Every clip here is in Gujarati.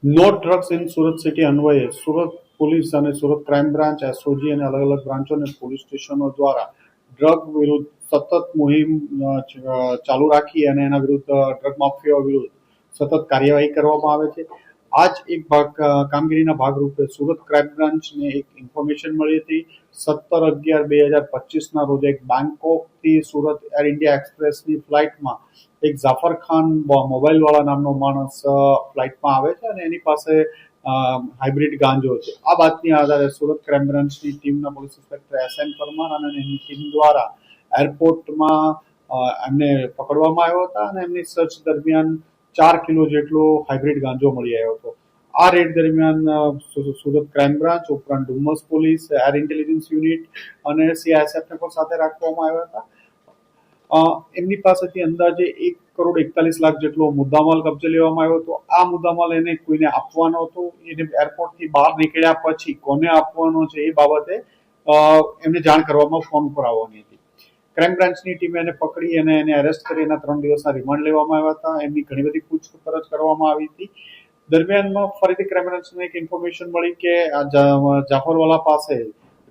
No drugs in Surat city અન્વયે સુરત પોલીસ અને સુરત ક્રાઇમ બ્રાન્ચ, એસઓજી અને અલગ અલગ બ્રાન્ચો અને પોલીસ સ્ટેશનો દ્વારા ડ્રગ વિરુદ્ધ સતત મુહિમ ચાલુ રાખી અને એના વિરુદ્ધ ડ્રગ માફિયાઓ વિરુદ્ધ સતત કાર્યવાહી કરવામાં આવે છે. આ જ એક કામગીરીના ભાગરૂપે સુરત ક્રાઇમ બ્રાન્ચને એક ઇન્ફોર્મેશન મળી હતી. 17/11/2025 રોજ એક બેંકોકથી સુરત એર ઇન્ડિયા એક્સપ્રેસની ફ્લાઇટમાં એક જાફર ખાન મોબાઈલ વાળા નામનો માણસ ફ્લાઇટમાં આવે છે અને એની પાસે હાઇબ્રિડ ગાંજો છે. આ બાતમી આધારે સુરત ક્રાઇમ બ્રાન્ચની ટીમના પોલીસ ઇન્સ્પેક્ટર SM પરમાર અને એની ટીમ દ્વારા એરપોર્ટમાં એમને પકડવામાં આવ્યા હતા અને એમની સર્ચ દરમિયાન 4 કિલો જેટલો હાઇબ્રિડ ગાંજો મળી આવ્યો હતો. આ રેડ દરમિયાન સુરત ક્રાઇમ બ્રાન્ચ ઉપરાંત Dumas police, air intelligence unit અને CISF ને પણ સાથે રાખવામાં આવ્યા હતા. એમની પાસેથી અંદાજે 1,41,00,000 જેટલો મુદ્દામાલ કબજે લેવામાં આવ્યો હતો. આ મુદ્દામાલ એને કોઈને આપવાનો હતો. એને એરપોર્ટથી બહાર નીકળ્યા પછી કોને આપવાનો છે એ બાબતે એમને જાણ કરવામાં ફોન પર આવવાની હતી. ક્રાઇમ બ્રાન્ચની ટીમે એને પકડી અને એને એરેસ્ટ કરી એના 3 દિવસના રિમાન્ડ લેવામાં આવ્યા હતા. એમની ઘણી બધી પૂછપરછ કરવામાં આવી હતી. દરમિયાનમાં ફરીથી ક્રાઇમ બ્રાન્ચને એક ઇન્ફોર્મેશન મળી કે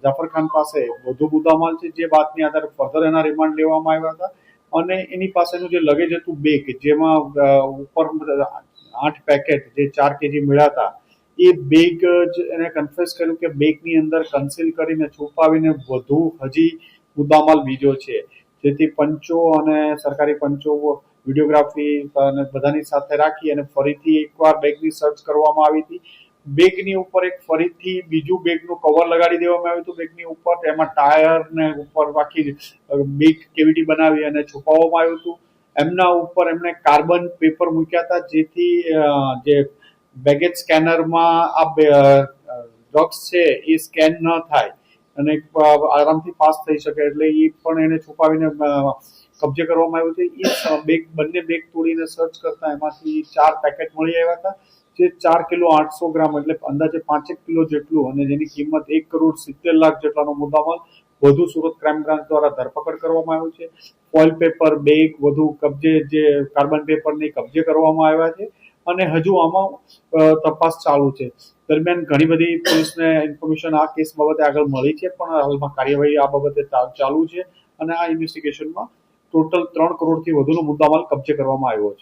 જાફર ખાન પાસે વધુ મુદ્દામાલ છે, જે બાતમી આધારે ફર્ધર એના રિમાન્ડ લેવામાં આવ્યા હતા અને એની પાસેનું જે લગેજ હતું બેગ, જેમાં ઉપર 8 પેકેટ જે 4 kg મળ્યા હતા, એ બેગ જ એને કન્ફેસ કર્યું કે બેગની અંદર કન્સીલ કરીને છુપાવીને વધુ હજી મુદ્દામાલ બીજો છે. જેથી પંચો અને સરકારી પંચો વિડીયોગ્રાફી અને બધાની સાથે રાખી અને ફરીથી એકવાર બેગની સર્ચ કરવામાં આવી હતી. બેગની ઉપર એક ફરીથી બીજું બેગનું કવર લગાડી દેવામાં આવ્યું હતું. બેગની ઉપર એમાં ટાયર ને ઉપર આખી બેગ કેવિટી બનાવી અને છુપાવવામાં આવ્યું હતું. એમના ઉપર એમણે કાર્બન પેપર મૂક્યા હતા, જેથી જે બેગેજ સ્કેનરમાં આ ડ્રગ્સ છે એ સ્કેન ન થાય અને આરામથી પાસ થઈ શકે, એટલે એ પણ એને છુપાવીને કબજે કરવામાં આવ્યું છે. એ બંને બેગ તોડીને સર્ચ કરતા એમાંથી 4 પેકેટ મળી આવ્યા હતા, જે 4 કિલો 800 ગ્રામ એટલે અંદાજે 5 કિલો જેટલું અને જેની કિંમત 1,70,00,000 જેટલાનો મુદ્દામાલ વધુ સુરત ક્રાઇમ બ્રાન્ચ દ્વારા ધરપકડ કરવામાં આવ્યું છે. ફોઇલ પેપર, બેગ વધુ કબજે, જે કાર્બન પેપરની કબજે કરવામાં આવ્યા છે અને હજુ આમાં તપાસ ચાલુ છે. દરમિયાન ઘણી બધી પોલીસને ઇન્ફોર્મેશન આ કેસ બાબતે આગળ મળી છે, પણ હાલમાં કાર્યવાહી આ બાબતે ચાલુ છે અને આ ઇન્વેસ્ટિગેશનમાં ટોટલ 3 કરોડથી વધુનો મુદ્દામાલ કબજે કરવામાં આવ્યો છે.